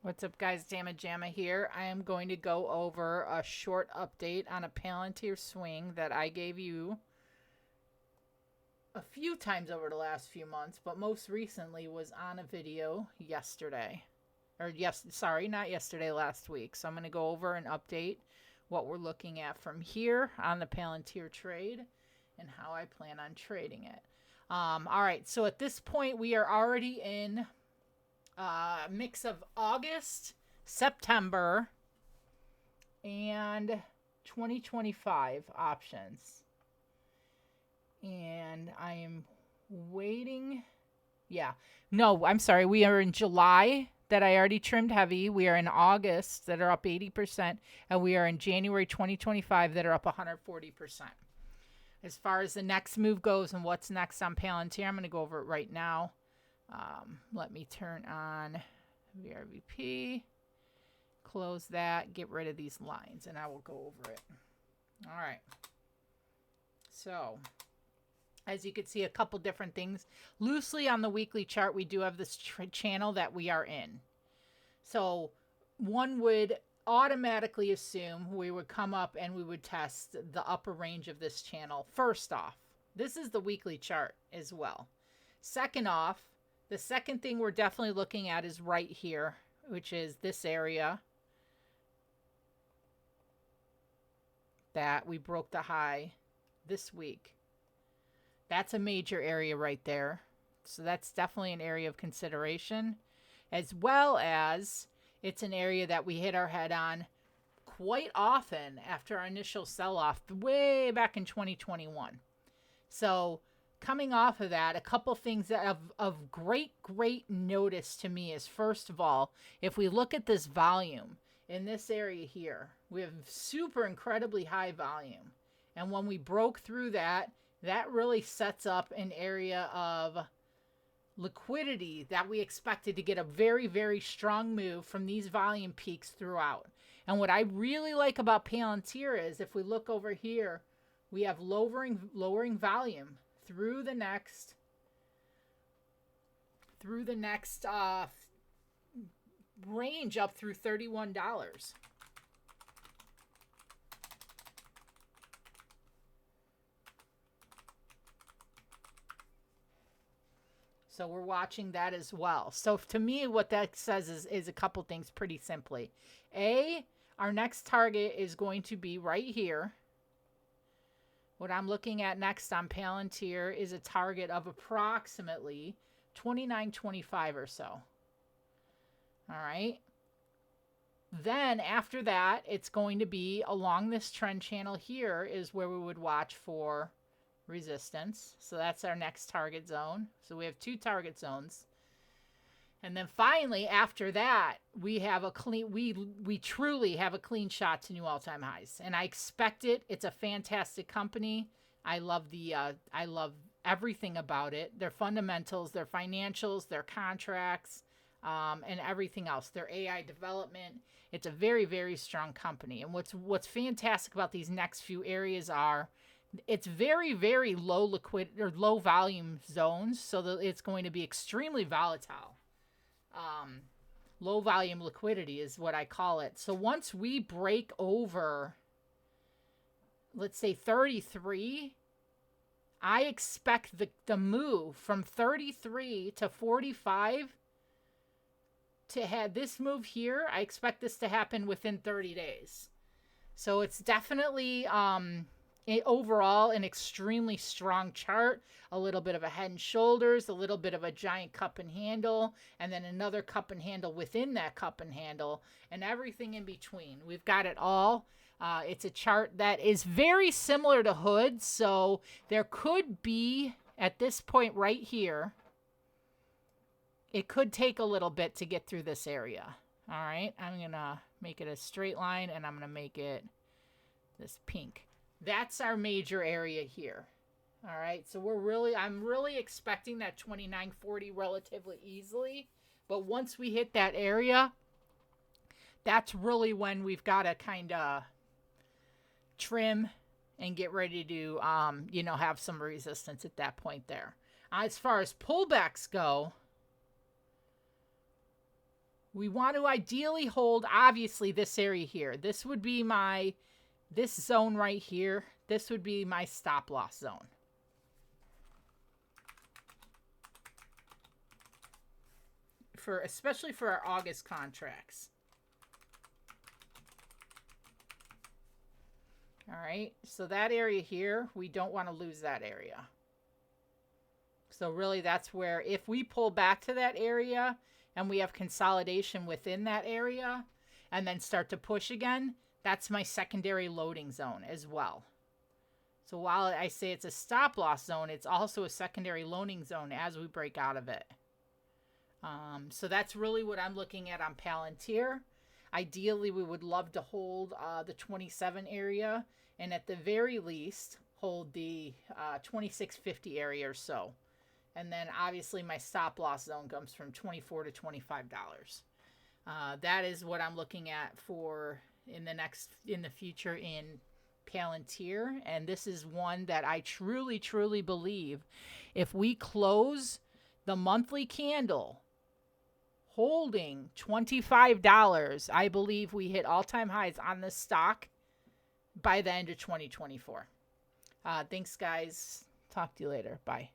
What's up, guys? Jamma here. I am going to go over a short update on a Palantir swing that I gave you a few times over the last few months, but most recently was on a video yesterday. Not yesterday, last week. So I'm going to go over and update what we're looking at from here on the Palantir trade and how I plan on trading it. All right, so at this point, we are already in mix of August, September, and 2025 options. And I am waiting. Yeah. No, I'm sorry. We are in July that I already trimmed heavy. We are in August that are up 80%. And we are in January 2025 that are up 140%. As far as the next move goes and what's next on Palantir, I'm going to go over it right now. Let me turn on VRVP, close that, get rid of these lines, and I will go over it. All right. So, as you can see, a couple different things. Loosely on the weekly chart, we do have this channel that we are in. So, one would automatically assume we would come up and we would test the upper range of this channel. First off, this is the weekly chart as well. Second off, the second thing we're definitely looking at is right here, which is this area that we broke the high this week. That's a major area right there. So that's definitely an area of consideration, as well as it's an area that we hit our head on quite often after our initial sell-off way back in 2021. So coming off of that, a couple things that of great notice to me is, first of all, if we look at this volume in this area here, we have super incredibly high volume. And when we broke through that, that really sets up an area of liquidity that we expected to get a very, very strong move from these volume peaks throughout. And what I really like about Palantir is, if we look over here, we have lowering volume through the next range up through $31. So we're watching that as well. So to me, what that says is a couple things pretty simply. A, our next target is going to be right here. What I'm looking at next on Palantir is a target of approximately 29.25 or so. All right. Then after that, it's going to be along this trend channel here is where we would watch for resistance. So that's our next target zone. So we have two target zones. And then finally, after that, we have a clean, we truly have a clean shot to new all-time highs. And I expect it. It's a fantastic company. I love everything about it. Their fundamentals, their financials, their contracts, and everything else. Their AI development. It's a very, very strong company. And what's fantastic about these next few areas are, it's very, very low liquid or low volume zones, so that it's going to be extremely volatile. Low volume liquidity is what I call it. So once we break over, let's say 33, I expect the move from 33 to 45 to have this move here. I expect this to happen within 30 days. So it's definitely overall an extremely strong chart. A little bit of a head and shoulders, a little bit of a giant cup and handle, and then another cup and handle within that cup and handle, and everything in between. We've got it all. It's a chart that is very similar to Hood, so there could be, at this point right here, it could take a little bit to get through this area. All right, I'm going to make it a straight line, and I'm going to make it this pink. That's our major area here. All right, so I'm really expecting that 29.40 relatively easily. But once we hit that area, that's really when we've got to kind of trim and get ready to, have some resistance at that point there. As far as pullbacks go, We want to ideally hold, obviously, this area here. This would be this zone right here. This would be my stop loss zone. Especially for our August contracts. All right, so that area here, we don't want to lose that area. So really that's where, if we pull back to that area and we have consolidation within that area and then start to push again, that's my secondary loading zone as well. So while I say it's a stop loss zone, it's also a secondary loading zone as we break out of it. So that's really what I'm looking at on Palantir. Ideally, we would love to hold the 27 area, and at the very least, hold the 2650 area or so. And then obviously my stop loss zone comes from $24 to $25. That is what I'm looking at for in the future in Palantir. And this is one that I truly, truly believe if we close the monthly candle holding $25, I believe we hit all-time highs on this stock by the end of 2024. Thanks, guys. Talk to you later. Bye.